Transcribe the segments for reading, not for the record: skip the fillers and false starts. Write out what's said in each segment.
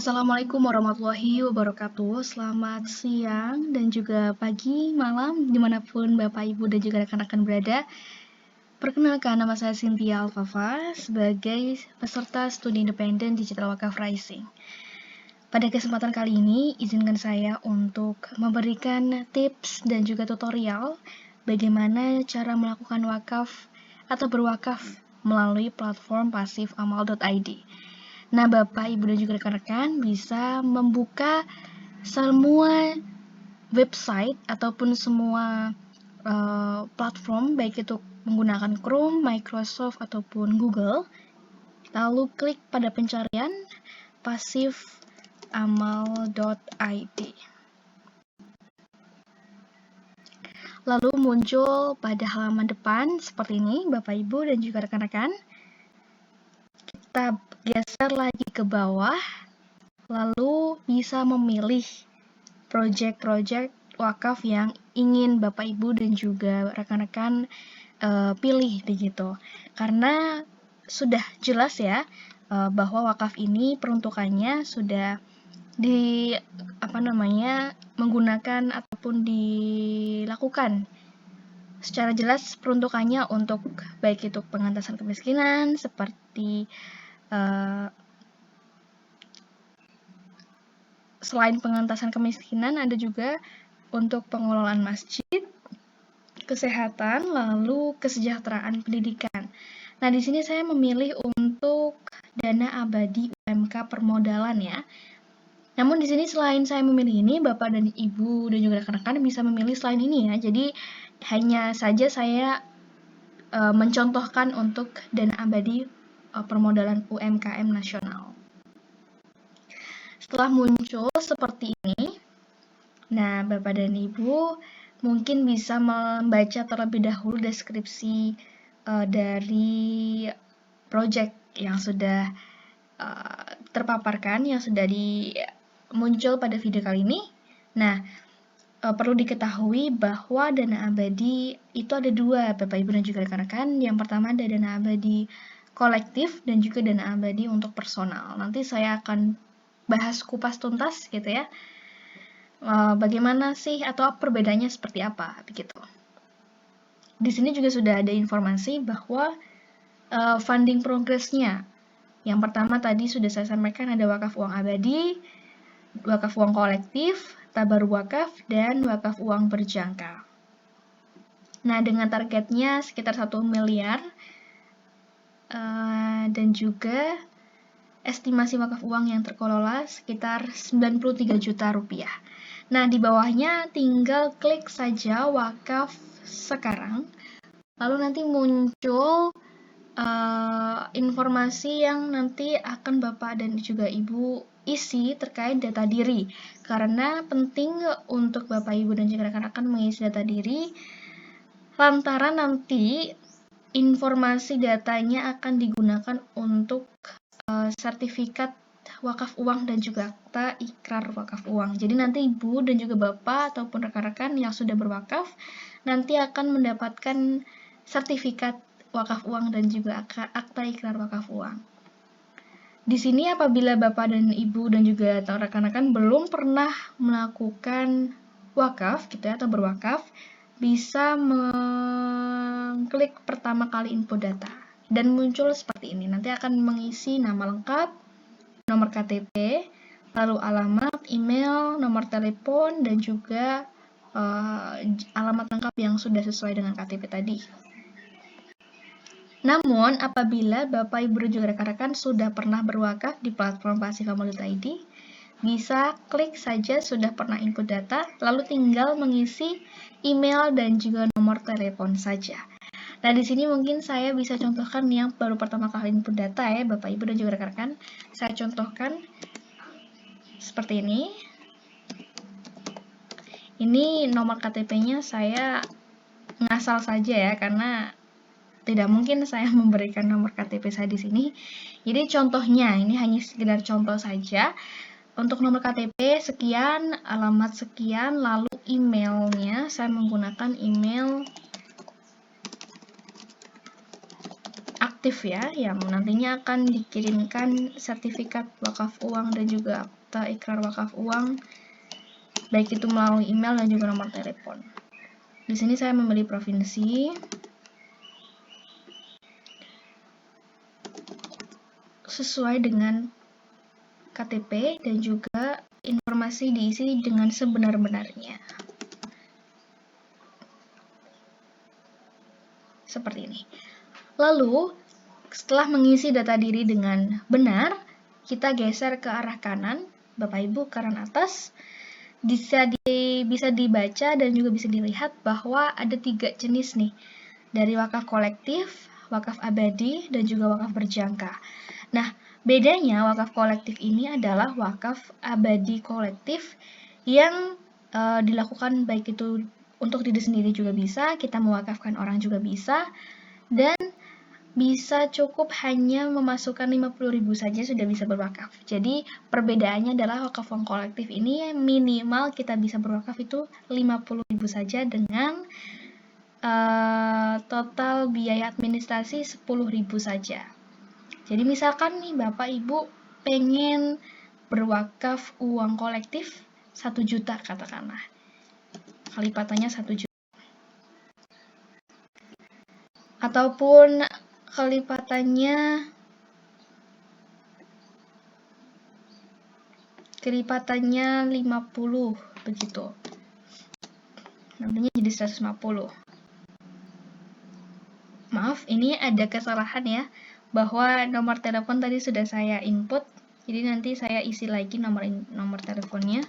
Assalamualaikum warahmatullahi wabarakatuh. Selamat siang dan juga pagi, malam, dimanapun Bapak, Ibu, dan juga rekan-rekan berada. Perkenalkan, nama saya Cynthia Alfafa sebagai peserta studi independen Digital Wakaf Rising. Pada kesempatan kali ini, izinkan saya untuk memberikan tips dan juga tutorial bagaimana cara melakukan wakaf atau berwakaf melalui platform pasifamal.id. Nah, Bapak, Ibu, dan juga rekan-rekan bisa membuka semua website ataupun semua platform, baik itu menggunakan Chrome, Microsoft, ataupun Google. Lalu klik pada pencarian pasifamal.id. Lalu muncul pada halaman depan seperti ini, Bapak, Ibu, dan juga rekan-rekan. Kita geser lagi ke bawah, lalu bisa memilih project-project wakaf yang ingin Bapak, Ibu, dan juga rekan-rekan pilih begitu. Karena sudah jelas ya bahwa wakaf ini peruntukannya sudah menggunakan ataupun dilakukan secara jelas peruntukannya untuk baik itu pengentasan kemiskinan seperti selain pengentasan kemiskinan ada juga untuk pengelolaan masjid, kesehatan, lalu kesejahteraan pendidikan. Nah, di sini saya memilih untuk dana abadi UMK permodalan ya. Namun di sini selain saya memilih ini, Bapak dan Ibu dan juga rekan-rekan bisa memilih selain ini ya. Jadi hanya saja saya mencontohkan untuk dana abadi permodalan UMKM nasional. Setelah muncul seperti ini, nah Bapak dan Ibu mungkin bisa membaca terlebih dahulu deskripsi dari project yang sudah terpaparkan, yang sudah muncul pada video kali ini. Nah, perlu diketahui bahwa dana abadi itu ada dua, Bapak, Ibu, dan juga rekan-rekan. Yang pertama ada dana abadi kolektif dan juga dana abadi untuk personal. Nanti saya akan bahas kupas tuntas gitu ya. Bagaimana sih atau perbedaannya seperti apa begitu. Di sini juga sudah ada informasi bahwa funding progress-nya. Yang pertama tadi sudah saya sampaikan ada wakaf uang abadi, wakaf uang kolektif, tabaruk wakaf, dan wakaf uang berjangka. Nah, dengan targetnya sekitar 1 miliar dan juga estimasi wakaf uang yang terkelola sekitar 93 juta rupiah. Nah, di bawahnya tinggal klik saja wakaf sekarang, lalu nanti muncul informasi yang nanti akan Bapak dan juga Ibu isi terkait data diri. Karena penting untuk Bapak, Ibu, dan juga rekan-rekan mengisi data diri, lantaran nanti informasi datanya akan digunakan untuk sertifikat wakaf uang dan juga akta ikrar wakaf uang. Jadi nanti Ibu dan juga Bapak ataupun rekan-rekan yang sudah berwakaf nanti akan mendapatkan sertifikat wakaf uang dan juga akta ikrar wakaf uang. Di sini apabila Bapak dan Ibu dan juga rekan-rekan belum pernah melakukan wakaf gitu ya, atau berwakaf, bisa mengklik pertama kali input data dan muncul seperti ini. Nanti akan mengisi nama lengkap, nomor KTP, lalu alamat, email, nomor telepon, dan juga alamat lengkap yang sudah sesuai dengan KTP tadi. Namun, apabila Bapak, Ibu, dan juga rekan-rekan sudah pernah berwakaf di platform pasifamal.id, bisa klik saja sudah pernah input data, lalu tinggal mengisi email dan juga nomor telepon saja. Nah, di sini mungkin saya bisa contohkan yang baru pertama kali input data ya, Bapak, Ibu, dan juga rekan-rekan. Saya contohkan seperti ini. Ini nomor KTP-nya saya ngasal saja ya, karena tidak mungkin saya memberikan nomor KTP saya di sini. Jadi contohnya, ini hanya sekedar contoh saja. Untuk nomor KTP sekian, alamat sekian, lalu emailnya saya menggunakan email kolektif ya, yang nantinya akan dikirimkan sertifikat wakaf uang dan juga akta ikrar wakaf uang, baik itu melalui email dan juga nomor telepon. Di sini saya memilih provinsi. Sesuai dengan KTP dan juga informasi diisi dengan sebenar-benarnya. Seperti ini. Lalu, setelah mengisi data diri dengan benar, kita geser ke arah kanan, Bapak Ibu, ke arah atas. Bisa dibaca dan juga bisa dilihat bahwa ada 3 jenis nih, dari wakaf kolektif, wakaf abadi, dan juga wakaf berjangka. Nah, bedanya wakaf kolektif ini adalah wakaf abadi kolektif yang dilakukan baik itu untuk diri sendiri juga bisa, kita mewakafkan orang juga bisa, dan bisa cukup hanya memasukkan 50.000 saja sudah bisa berwakaf. Jadi perbedaannya adalah wakaf uang kolektif ini minimal kita bisa berwakaf itu 50.000 saja dengan total biaya administrasi 10.000 saja. Jadi misalkan nih Bapak Ibu pengen berwakaf uang kolektif 1 juta katakanlah. Kelipatannya 1 juta. Ataupun kelipatannya 50 begitu. Nantinya jadi 150. Maaf, ini ada kesalahan ya, bahwa nomor telepon tadi sudah saya input, jadi nanti saya isi lagi nomor teleponnya.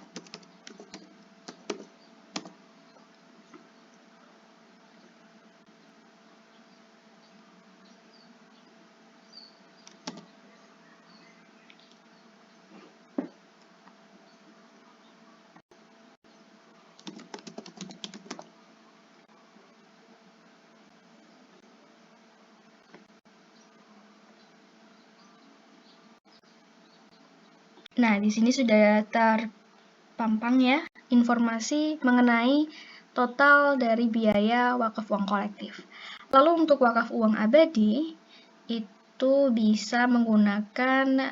Nah, di sini sudah terpampang ya informasi mengenai total dari biaya wakaf uang kolektif. Lalu untuk wakaf uang abadi itu bisa menggunakan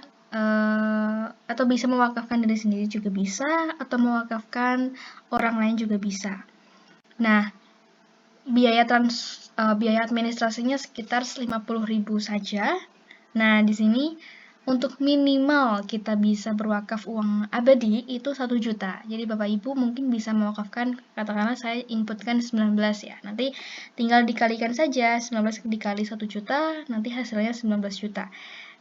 atau bisa mewakafkan diri sendiri juga bisa, atau mewakafkan orang lain juga bisa. Nah, biaya administrasinya sekitar 50.000 saja. Nah, di sini untuk minimal kita bisa berwakaf uang abadi itu 1 juta. Jadi Bapak Ibu mungkin bisa mewakafkan, katakanlah saya inputkan 19 ya. Nanti tinggal dikalikan saja 19 dikali 1 juta, nanti hasilnya 19 juta.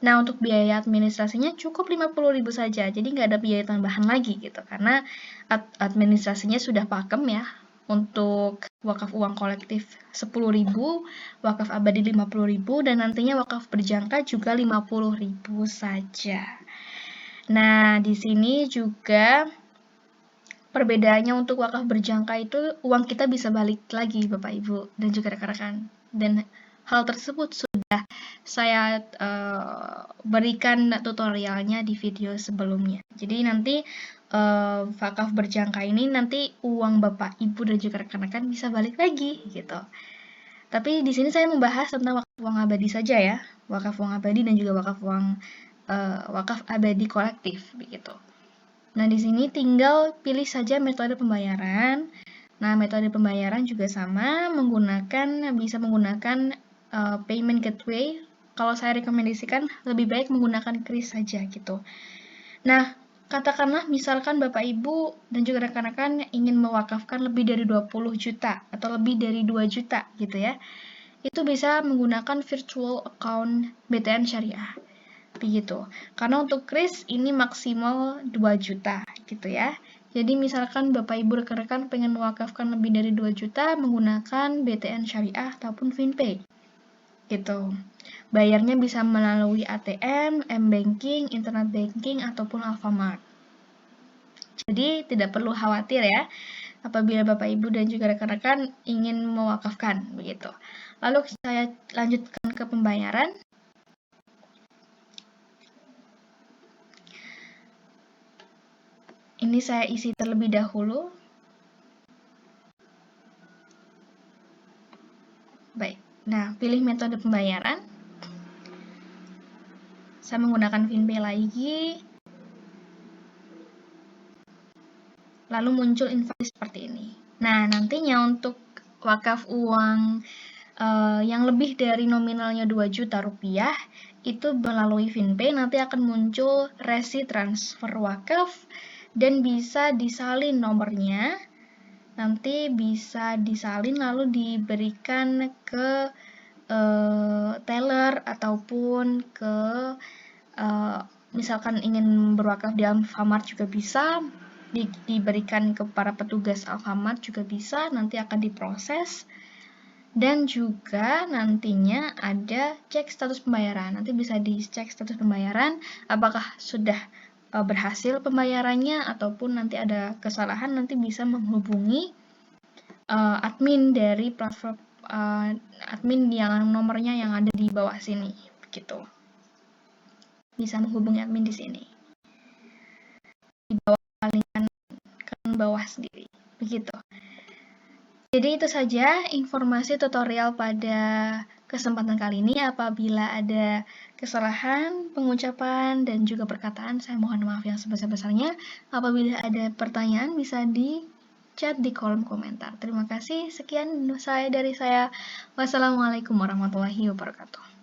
Nah, untuk biaya administrasinya cukup 50.000 saja. Jadi nggak ada biaya tambahan lagi gitu. Karena administrasinya sudah pakem ya. Untuk wakaf uang kolektif 10.000, wakaf abadi 50.000, dan nantinya wakaf berjangka juga 50.000 saja. Nah, di sini juga perbedaannya untuk wakaf berjangka itu uang kita bisa balik lagi Bapak Ibu dan juga rekan-rekan. Dan hal tersebut sudah saya berikan tutorialnya di video sebelumnya. Jadi nanti wakaf berjangka ini nanti uang Bapak Ibu dan juga rekan-rekan bisa balik lagi gitu. Tapi di sini saya membahas tentang wakaf uang abadi saja ya, wakaf uang abadi dan juga wakaf abadi kolektif begitu. Nah, di sini tinggal pilih saja metode pembayaran. Nah, metode pembayaran juga sama, bisa menggunakan payment gateway. Kalau saya rekomendasikan lebih baik menggunakan Kris saja gitu. Nah, katakanlah misalkan Bapak Ibu dan juga rekan-rekan ingin mewakafkan lebih dari 20 juta atau lebih dari 2 juta gitu ya. Itu bisa menggunakan virtual account BTN Syariah. Begitu. Karena untuk Kris ini maksimal 2 juta gitu ya. Jadi misalkan Bapak Ibu rekan-rekan pengen mewakafkan lebih dari 2 juta menggunakan BTN Syariah ataupun FinPay. Gitu. Bayarnya bisa melalui ATM, M-Banking, Internet Banking, ataupun Alfamart. Jadi tidak perlu khawatir ya apabila Bapak Ibu dan juga rekan-rekan ingin mewakafkan begitu. Lalu saya lanjutkan ke pembayaran. Ini saya isi terlebih dahulu. Baik. Nah, pilih metode pembayaran. Saya menggunakan FinPay lagi. Lalu muncul informasi seperti ini. Nah, nantinya untuk wakaf uang yang lebih dari nominalnya 2 juta rupiah, itu melalui FinPay nanti akan muncul resi transfer wakaf dan bisa disalin nomornya. Nanti bisa disalin lalu diberikan ke teller ataupun ke misalkan ingin berwakaf di Alfamart juga bisa, diberikan ke para petugas Alfamart juga bisa, nanti akan diproses. Dan juga nantinya ada cek status pembayaran. Nanti bisa dicek status pembayaran apakah sudah berhasil pembayarannya ataupun nanti ada kesalahan, nanti bisa menghubungi admin dari platform admin yang nomornya yang ada di bawah sini begitu. Bisa menghubungi admin di sini. Di bawah palingan kanan bawah sendiri. Begitu. Jadi itu saja informasi tutorial pada kesempatan kali ini. Apabila ada kesalahan, pengucapan, dan juga perkataan, saya mohon maaf yang sebesar-besarnya. Apabila ada pertanyaan, bisa di chat di kolom komentar. Terima kasih. Sekian dari saya. Wassalamualaikum warahmatullahi wabarakatuh.